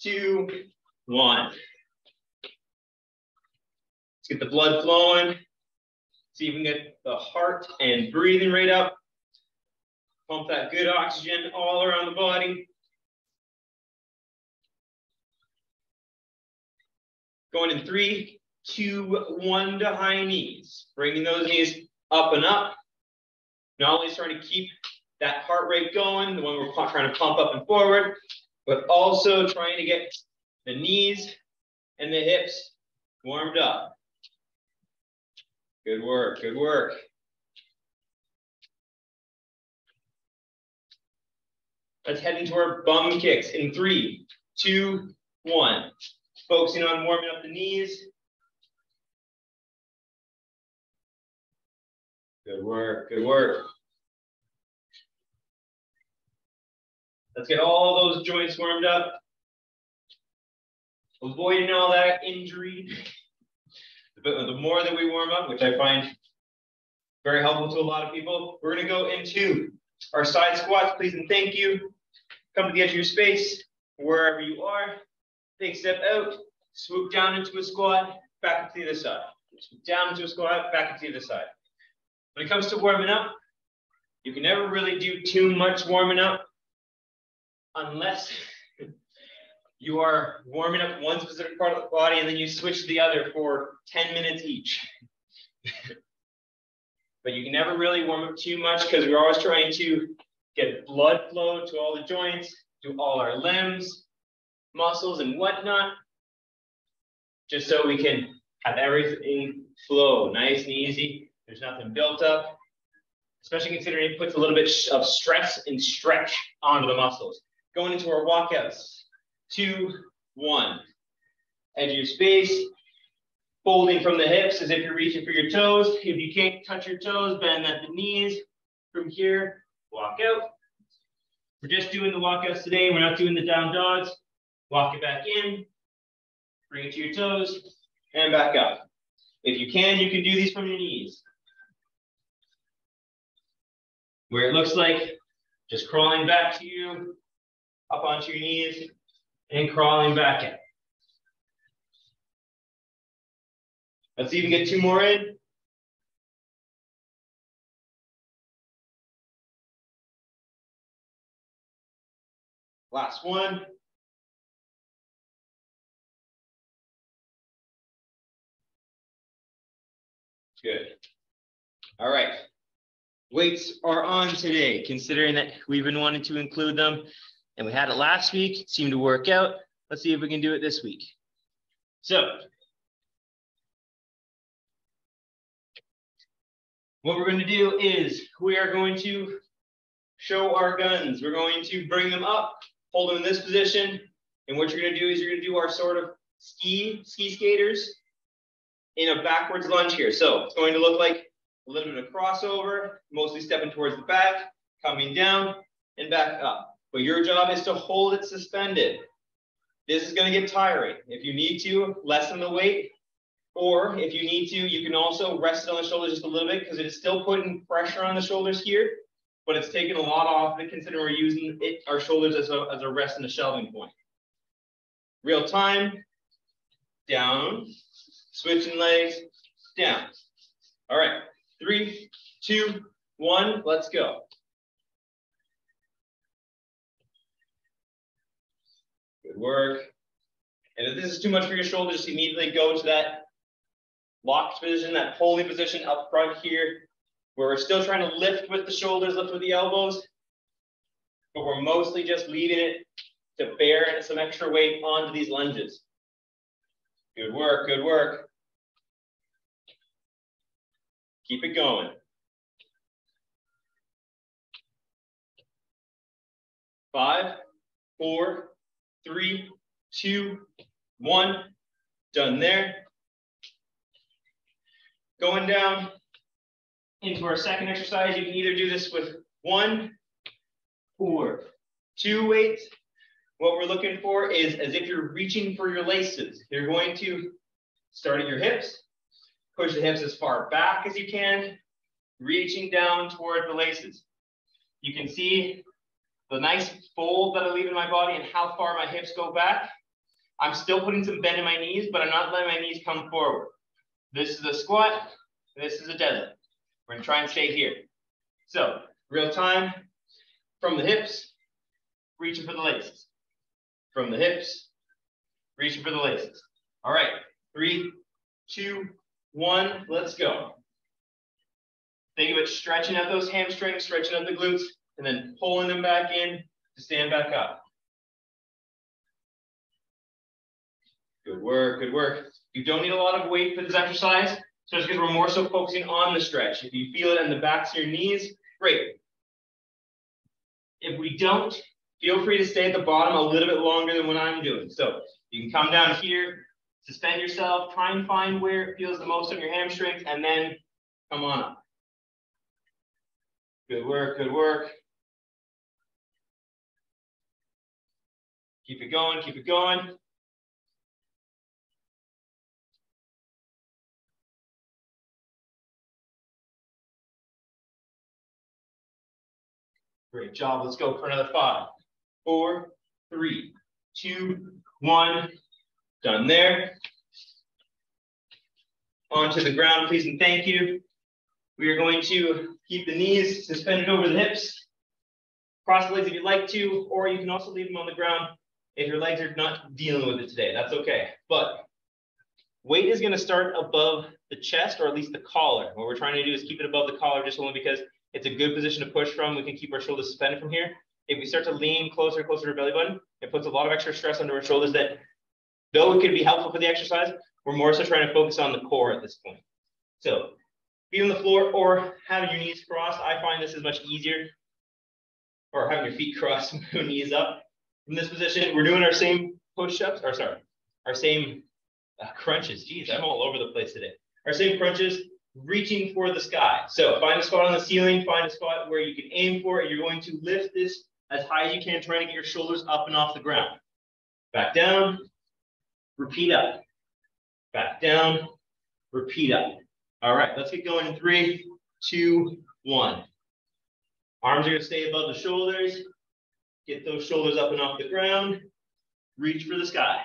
2, 1. Let's get the blood flowing. See if we can get the heart and breathing rate up. Pump that good oxygen all around the body. Going in 3, 2, 1 to high knees. Bringing those knees up and up. Not only trying to keep that heart rate going, the one we're trying to pump up and forward, but also trying to get the knees and the hips warmed up. Good work, good work. Let's head into our bum kicks in 3, 2, 1. Focusing on warming up the knees. Good work, good work. Let's get all those joints warmed up. Avoiding all that injury. The more that we warm up, which I find very helpful to a lot of people, we're going to go into our side squats, please and thank you. Come to the edge of your space, wherever you are. Big step out, swoop down into a squat, back up to the other side. Swoop down into a squat, back up to the other side. When it comes to warming up, you can never really do too much warming up unless you are warming up one specific part of the body and then you switch to the other for 10 minutes each. But you can never really warm up too much because we're always trying to get blood flow to all the joints, to all our limbs, muscles, and whatnot, just so we can have everything flow nice and easy. There's nothing built up, especially considering it puts a little bit of stress and stretch onto the muscles. Going into our walkouts. 2, 1. Edge of your space. Folding from the hips as if you're reaching for your toes. If you can't touch your toes, bend at the knees. From here, walk out. We're just doing the walkouts today. We're not doing the down dogs. Walk it back in. Bring it to your toes and back up. If you can do these from your knees. Where it looks like just crawling back to you, up onto your knees, and crawling back in. Let's even get 2 more in. Last one. Good. All right. Weights are on today, considering that we've been wanting to include them. And we had it last week, it seemed to work out. Let's see if we can do it this week. So, what we're going to do is we are going to show our guns. We're going to bring them up, hold them in this position. And what you're going to do is you're going to do our sort of ski skaters in a backwards lunge here. So it's going to look like a little bit of crossover, mostly stepping towards the back, coming down and back up. But your job is to hold it suspended. This is going to get tiring. If you need to, lessen the weight. Or if you need to, you can also rest it on the shoulders just a little bit because it is still putting pressure on the shoulders here, but it's taking a lot off of it considering we're using our shoulders as a rest and a shelving point. Real time, down, switching legs, down. All right, 3, 2, 1, let's go. Good work. And if this is too much for your shoulders, just immediately go to that locked position, that holding position up front here, where we're still trying to lift with the shoulders, lift with the elbows, but we're mostly just leaving it to bear some extra weight onto these lunges. Good work, good work. Keep it going. 5, 4, 3, 2, 1. Done there. Going down into our second exercise. You can either do this with 1 or 2 weights. What we're looking for is as if you're reaching for your laces. You're going to start at your hips, push the hips as far back as you can, reaching down toward the laces. You can see the nice fold that I leave in my body and how far my hips go back. I'm still putting some bend in my knees, but I'm not letting my knees come forward. This is a squat, this is a deadlift. We're gonna try and stay here. So, real time, from the hips, reaching for the laces. From the hips, reaching for the laces. All right, 3, 2, 1, let's go. Think of it stretching out those hamstrings, stretching out the glutes, and then pulling them back in to stand back up. Good work, good work. You don't need a lot of weight for this exercise, just because we're more so focusing on the stretch. If you feel it in the backs of your knees, great. If we don't, feel free to stay at the bottom a little bit longer than what I'm doing. So you can come down here, suspend yourself, try and find where it feels the most on your hamstrings, and then come on up. Good work, good work. Keep it going, keep it going. Great job. Let's go for another 5, 4, 3, 2, 1. Done there. Onto the ground, please and thank you. We are going to keep the knees suspended over the hips. Cross the legs if you'd like to, or you can also leave them on the ground if your legs are not dealing with it today. That's okay. But weight is going to start above the chest, or at least the collar. What we're trying to do is keep it above the collar, just only because it's a good position to push from. We can keep our shoulders suspended from here. If we start to lean closer to our belly button, it puts a lot of extra stress onto our shoulders that, though it could be helpful for the exercise, we're more so trying to focus on the core at this point. So feet on the floor or having your knees crossed, I find this is much easier. Or having your feet crossed, move knees up. From this position, we're doing our same push-ups, or sorry, our same crunches. Geez, I'm all over the place today. Our same crunches, reaching for the sky. So find a spot on the ceiling, find a spot where you can aim for it, and you're going to lift this as high as you can, trying to get your shoulders up and off the ground. Back down, repeat up. Back down, repeat up. All right, let's get going in 3, 2, 1. Arms are gonna stay above the shoulders. Get those shoulders up and off the ground. Reach for the sky.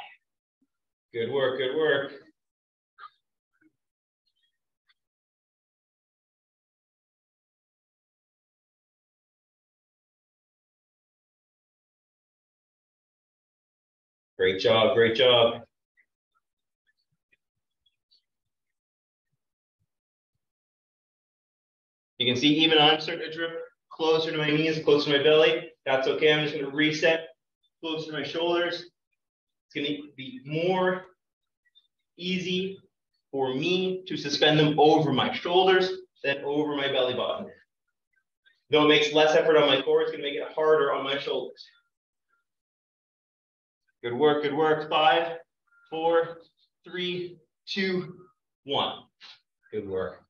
Good work, good work. Great job, great job. You can see even I'm starting to drift closer to my knees, closer to my belly. That's okay, I'm just gonna reset closer to my shoulders. It's gonna be more easy for me to suspend them over my shoulders than over my belly button. Though it makes less effort on my core, it's gonna make it harder on my shoulders. Good work, good work. 5, 4, 3, 2, 1. Good work.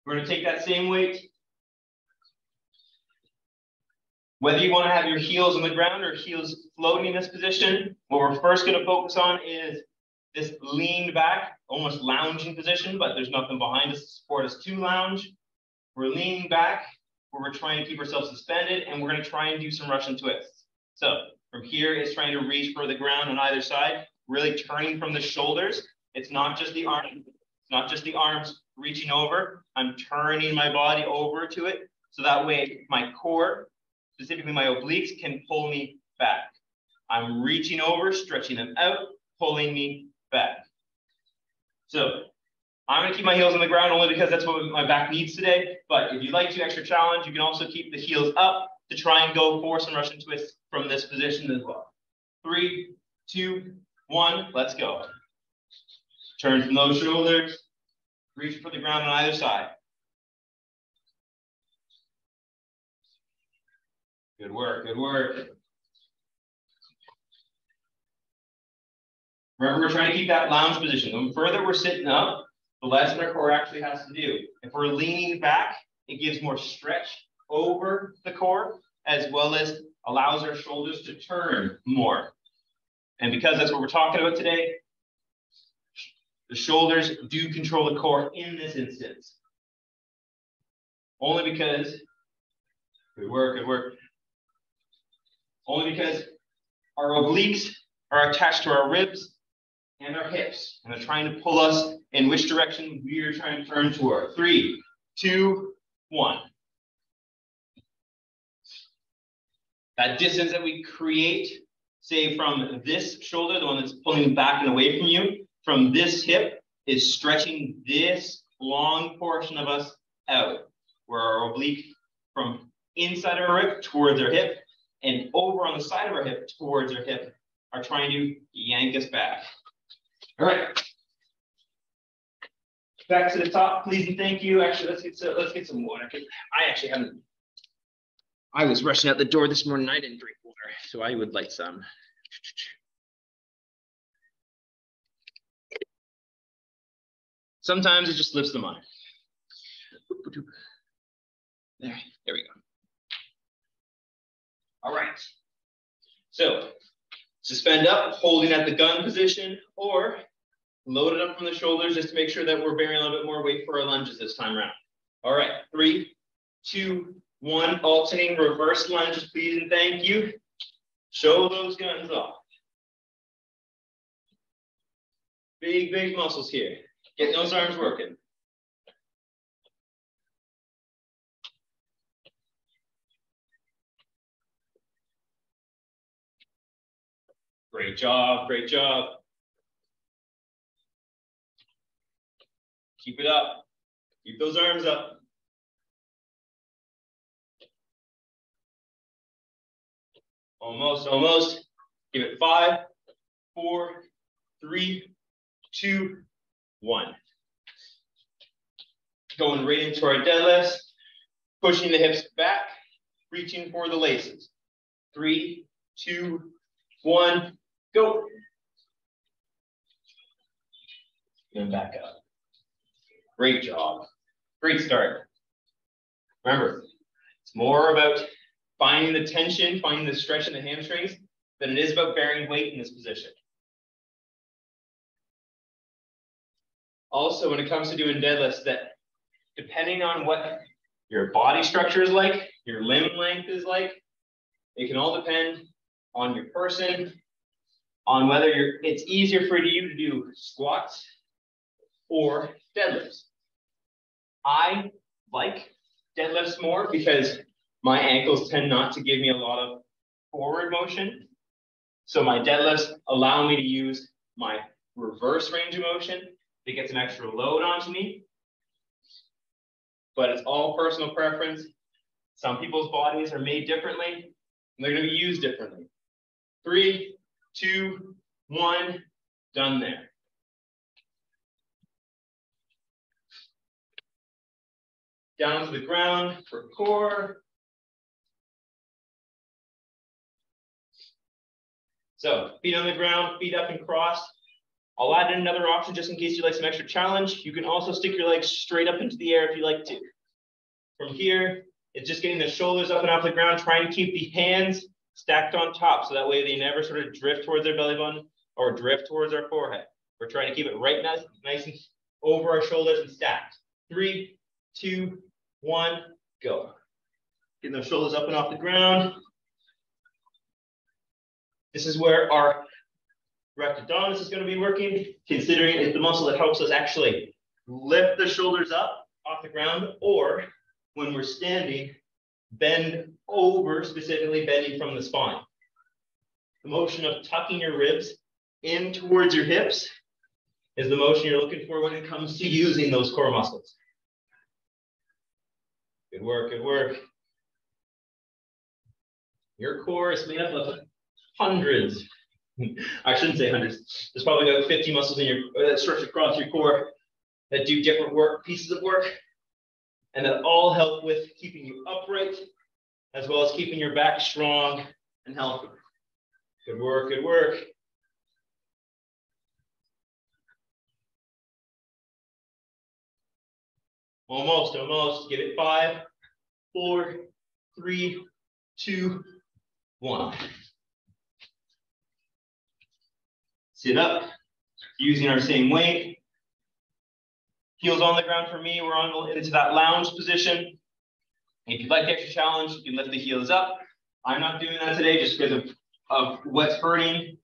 We're going to take that same weight. Whether you want to have your heels on the ground or heels floating in this position, what we're first going to focus on is this lean back, almost lounging position, but there's nothing behind us to support us to lounge. We're leaning back, where we're trying to keep ourselves suspended, and we're going to try and do some Russian twists. So from here, it's trying to reach for the ground on either side, really turning from the shoulders. It's not just the arms. It's not just the arms reaching over. I'm turning my body over to it, so that way my core, specifically my obliques, can pull me back. I'm reaching over, stretching them out, pulling me back. So I'm going to keep my heels on the ground only because that's what my back needs today. But if you'd like to extra challenge, you can also keep the heels up to try and go for some Russian twists from this position as well. 3, 2, 1, let's go. Turn from those shoulders, reach for the ground on either side. Good work, good work. Remember, we're trying to keep that lounge position. The further we're sitting up, the less our core actually has to do. If we're leaning back, it gives more stretch over the core, as well as allows our shoulders to turn more. And because that's what we're talking about today, the shoulders do control the core in this instance. Only because, good work, good work. only because our obliques are attached to our ribs and our hips, and they're trying to pull us in which direction we are trying to turn toward. 3, 2, 1. That distance that we create, say from this shoulder, the one that's pulling back and away from you, from this hip is stretching this long portion of us out, where our oblique from inside our rib towards our hip and over on the side of our hip towards our hip are trying to yank us back. All right. Back to the top, please and thank you. Actually, let's get some water. I actually haven't. I was rushing out the door this morning. I didn't drink water, so I would like some. Sometimes it just slips the mind. There we go. All right. So suspend up, holding at the gun position, or load it up from the shoulders just to make sure that we're bearing a little bit more weight for our lunges this time around. All right, 3, 2, 1, alternating reverse lunges, please and thank you. Show those guns off. Big, big muscles here. Getting those arms working. Great job, great job. Keep it up. Keep those arms up. Almost, almost. Give it 5, 4, 3, 2, 1. Going right into our deadlifts. Pushing the hips back. Reaching for the laces. 3, 2, 1. Go. And back up. Great job. Great start. Remember, it's more about finding the tension, finding the stretch in the hamstrings than it is about bearing weight in this position. Also, when it comes to doing deadlifts, that depending on what your body structure is like, your limb length is like, it can all depend on your person, on whether it's easier for you to do squats or deadlifts. I like deadlifts more because my ankles tend not to give me a lot of forward motion. So my deadlifts allow me to use my reverse range of motion to get some extra load onto me. But it's all personal preference. Some people's bodies are made differently, and they're going to be used differently. 3, 2, 1, done there. Down to the ground for core. So feet on the ground, feet up and crossed. I'll add in another option just in case you like some extra challenge. You can also stick your legs straight up into the air if you like to. From here, it's just getting the shoulders up and off the ground, trying to keep the hands stacked on top so that way they never sort of drift towards their belly button or drift towards our forehead. We're trying to keep it right nice and over our shoulders and stacked. 3, 2, 1, go. Getting those shoulders up and off the ground. This is where our rectodominus is going to be working, considering it's the muscle that helps us actually lift the shoulders up off the ground, or when we're standing, bend over, specifically bending from the spine. The motion of tucking your ribs in towards your hips is the motion you're looking for when it comes to using those core muscles. Good work, good work. Your core is made up of hundreds. I shouldn't say hundreds. There's probably about 50 muscles in your that stretch across your core that do different pieces of work, and that all help with keeping you upright, as well as keeping your back strong and healthy. Good work, good work. Almost, almost. Give it 5, 4, 3, 2, 1. Sit up, using our same weight. Heels on the ground for me. We're on into that lounge position. If you'd like the extra challenge, you can lift the heels up I'm not doing that today just because of what's hurting.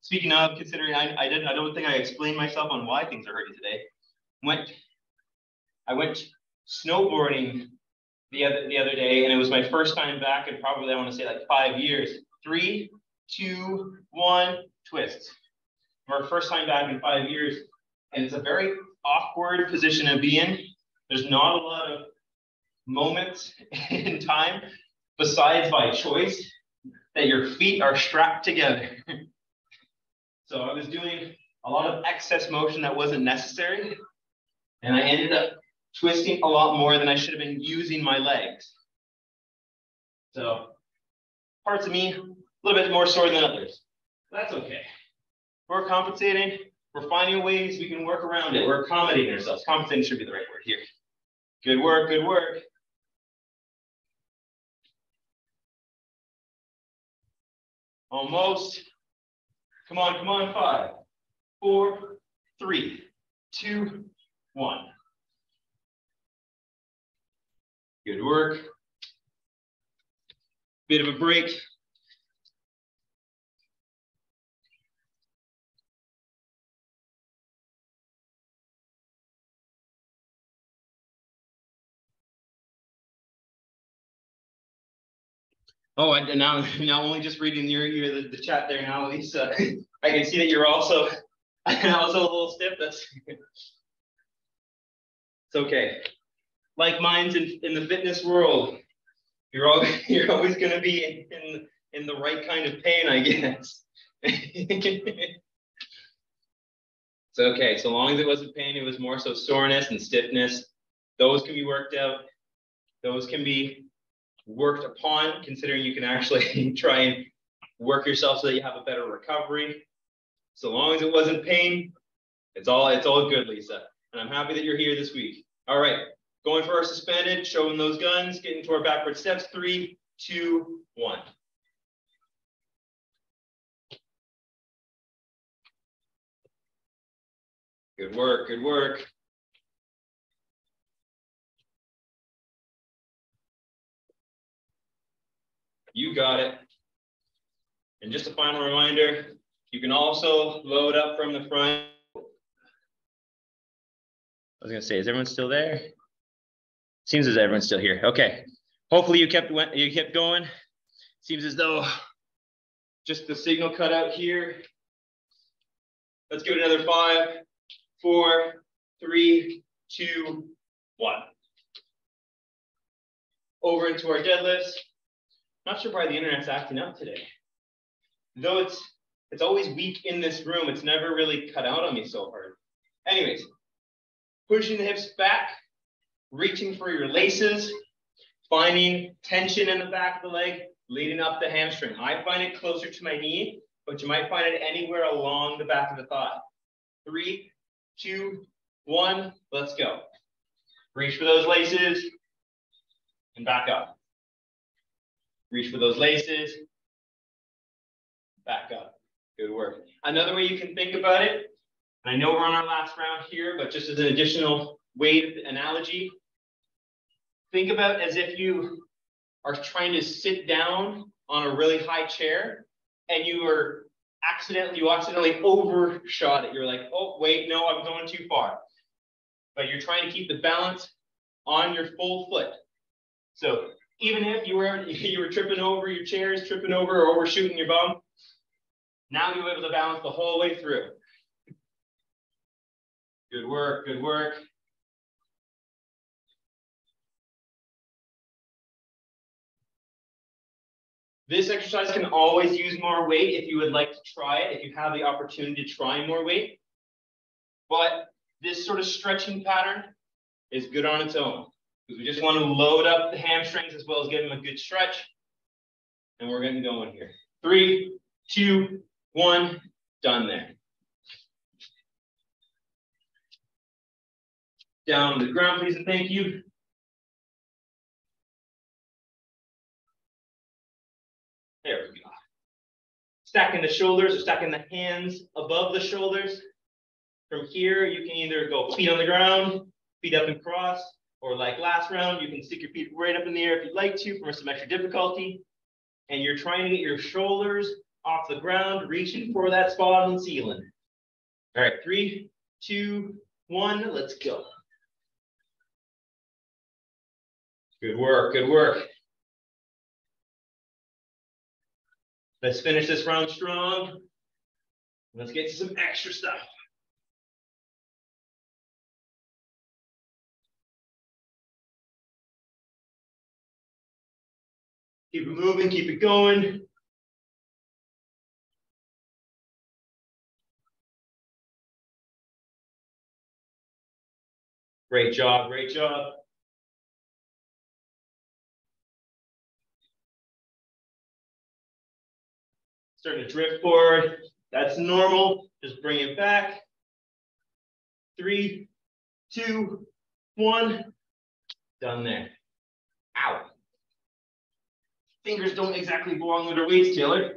Speaking of, considering I don't think I explained myself on why things are hurting today. I went snowboarding the other day, and it was my first time back in probably, I want to say, like 5 years. 3, 2, 1, twist. Our first time back in 5 years, and it's a very awkward position to be in. There's not a lot of moments in time, besides by choice, that your feet are strapped together. So I was doing a lot of excess motion that wasn't necessary, and I ended up twisting a lot more than I should have been using my legs. So parts of me, a little bit more sore than others. That's okay. We're compensating. We're finding ways we can work around it. We're accommodating ourselves. Compensating should be the right word here. Good work, good work. Almost. Come on, come on. 5, 4, 3, 2, 1. Good work. Bit of a break. Oh, and now only just reading the chat there now, Lisa. I can see that you're also a little stiff. That's it's okay. Like minds in the fitness world, you're always going to be in the right kind of pain, I guess. It's okay. So long as it wasn't pain, it was more so soreness and stiffness. Those can be worked out. Those can be worked upon, considering you can actually try and work yourself so that you have a better recovery. So long as it wasn't pain, it's all good, Lisa. And I'm happy that you're here this week. All right, going for our suspended, showing those guns, getting to our backward steps. 3, 2, 1. Good work, good work. You got it. And just a final reminder, you can also load up from the front. I was gonna say, is everyone still there? Seems as everyone's still here. Okay. Hopefully you kept going. Seems as though just the signal cut out here. Let's give it another 5, 4, 3, 2, 1. Over into our deadlifts. Not sure why the internet's acting up today. Though it's always weak in this room, it's never really cut out on me so hard. Anyways, pushing the hips back, reaching for your laces, finding tension in the back of the leg, leading up the hamstring. I find it closer to my knee, but you might find it anywhere along the back of the thigh. 3, 2, 1, let's go. Reach for those laces and back up. Reach for those laces, back up. Good work. Another way you can think about it, and I know we're on our last round here, but just as an additional weight analogy, think about as if you are trying to sit down on a really high chair and you accidentally overshot it. You're like, oh, wait, no, I'm going too far. But you're trying to keep the balance on your full foot. So even if you were tripping over your chairs, tripping over or overshooting your bum, now you're able to balance the whole way through. Good work, good work. This exercise can always use more weight if you would like to try it, if you have the opportunity to try more weight. But this sort of stretching pattern is good on its own, because we just want to load up the hamstrings as well as give them a good stretch. And we're getting going here. 3, 2, 1, done there. Down to the ground, please, and thank you. There we go. Stacking the shoulders or stacking the hands above the shoulders. From here, you can either go feet on the ground, feet up and cross, or like last round, you can stick your feet right up in the air if you'd like to for some extra difficulty. and you're trying to get your shoulders off the ground, reaching for that spot on the ceiling. All right, 3, 2, 1, let's go. Good work, good work. Let's finish this round strong. Let's get to some extra stuff. Keep it moving, keep it going. Great job, great job. Starting to drift forward. That's normal. Just bring it back. 3, 2, 1. Done there. Ow. Fingers don't exactly belong with our weights, Taylor.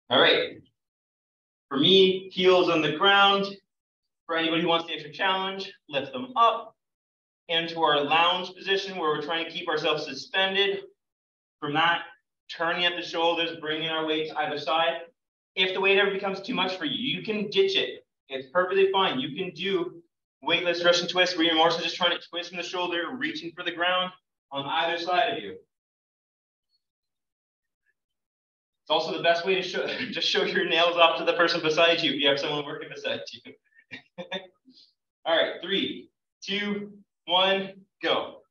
All right. For me, heels on the ground. For anybody who wants the extra challenge, lift them up into our lounge position where we're trying to keep ourselves suspended. From that, turning at the shoulders, bringing our weight to either side. If the weight ever becomes too much for you, you can ditch it. It's perfectly fine. You can do weightless Russian twist where you're more so just trying to twist from the shoulder, reaching for the ground on either side of you. It's also the best way to show, just show your nails off to the person beside you if you have someone working beside you. All right, 3, 2, 1, go.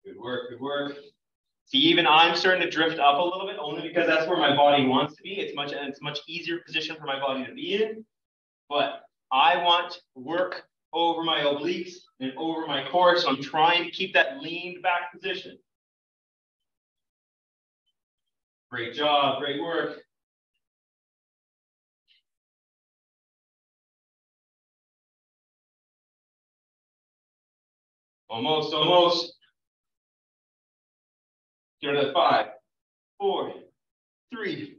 Good work, good work. See, even I'm starting to drift up a little bit, only because that's where my body wants to be. It's much easier position for my body to be in. But I want work over my obliques and over my core, so I'm trying to keep that leaned back position. Great job, great work. Almost, almost. Give it at 5, 4, 3,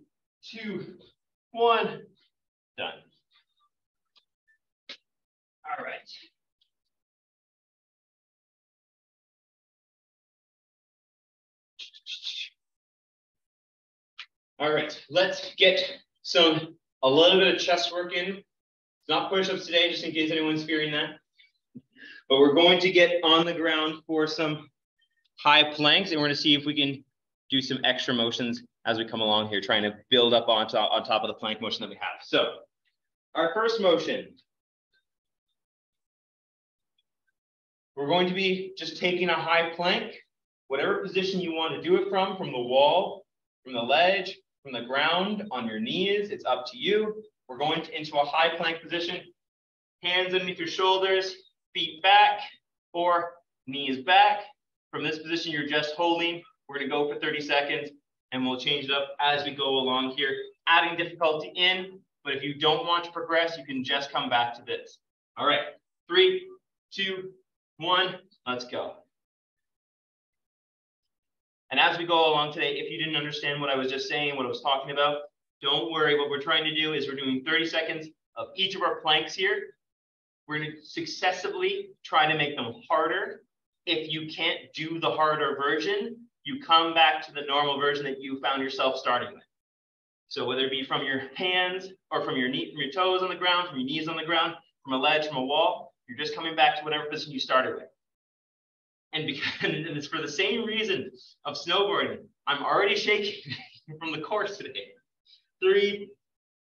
2, 1. Done. All right. All right, let's get a little bit of chest work in. It's not push-ups today, just in case anyone's fearing that. But we're going to get on the ground for some high planks, and we're going to see if we can do some extra motions as we come along here, trying to build up on top of the plank motion that we have. So our first motion, we're going to be just taking a high plank, whatever position you want to do it from the wall, from the ledge, from the ground, on your knees, it's up to you. We're going into a high plank position, hands underneath your shoulders, feet back, or knees back. From this position, you're just holding. We're going to go for 30 seconds, and we'll change it up as we go along here, adding difficulty in. But if you don't want to progress, you can just come back to this. All right, 3, 2, 1, let's go. And as we go along today, if you didn't understand what I was just saying, what I was talking about, don't worry. What we're trying to do is we're doing 30 seconds of each of our planks here. We're going to successively try to make them harder. If you can't do the harder version, you come back to the normal version that you found yourself starting with. So whether it be from your hands or from your toes on the ground, from your knees on the ground, from a ledge, from a wall, you're just coming back to whatever position you started with. And it's for the same reason of snowboarding. I'm already shaking from the course today. 3,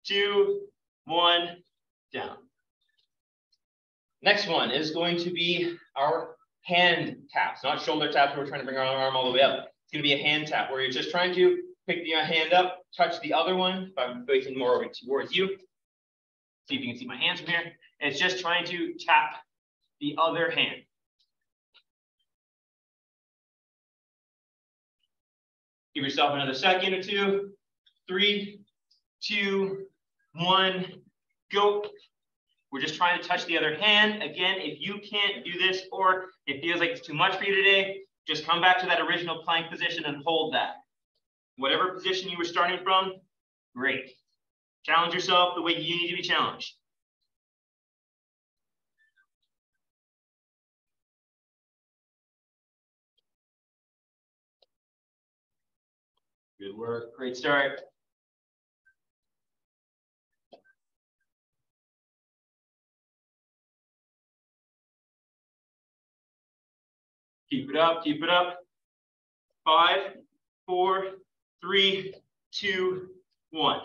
2, 1, down. Next one is going to be our hand taps, not shoulder taps where we're trying to bring our arm all the way up. It's going to be a hand tap where you're just trying to pick the hand up, touch the other one. If I'm facing more over towards you, see if you can see my hands from here. And it's just trying to tap the other hand. Give yourself another second or two. 3, 2, 1, go. We're just trying to touch the other hand. Again, if you can't do this or it feels like it's too much for you today, just come back to that original plank position and hold that. Whatever position you were starting from, great. Challenge yourself the way you need to be challenged. Good work, great start. Keep it up, keep it up. 5, 4, 3, 2, 1.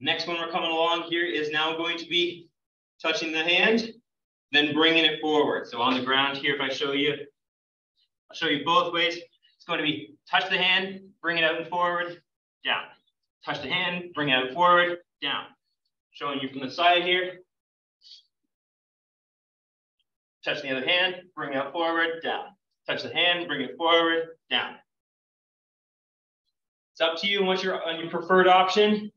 Next one we're coming along here is now going to be touching the hand, then bringing it forward. So on the ground here, if I show you, I'll show you both ways. It's going to be touch the hand, bring it out and forward, down. Touch the hand, bring it out and forward, down. Showing you from the side here. Touch the other hand, bring it out forward, down. Touch the hand, bring it forward, down. It's up to you on your preferred option.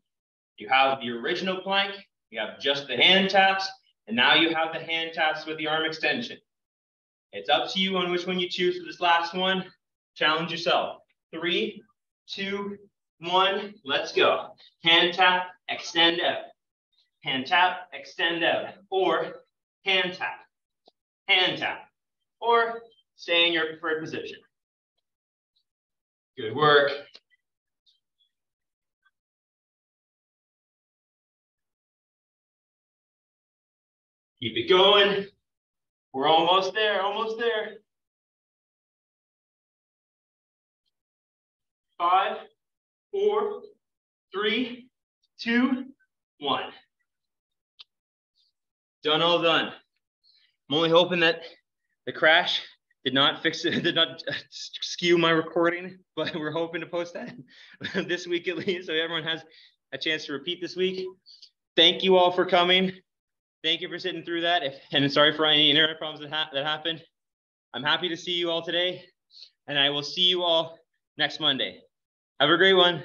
You have the original plank, you have just the hand taps, and now you have the hand taps with the arm extension. It's up to you on which one you choose for this last one. Challenge yourself. 3, 2, 1, let's go. Hand tap, extend out. Hand tap, extend out. Or hand tap, or stay in your preferred position. Good work. Keep it going. We're almost there, almost there. 5, 4, 3, 2, 1. Done, all done. I'm only hoping that the crash did not skew my recording, but we're hoping to post that this week at least, so everyone has a chance to repeat this week. Thank you all for coming. Thank you for sitting through that, and sorry for any internet problems that happened. I'm happy to see you all today, and I will see you all next Monday. Have a great one.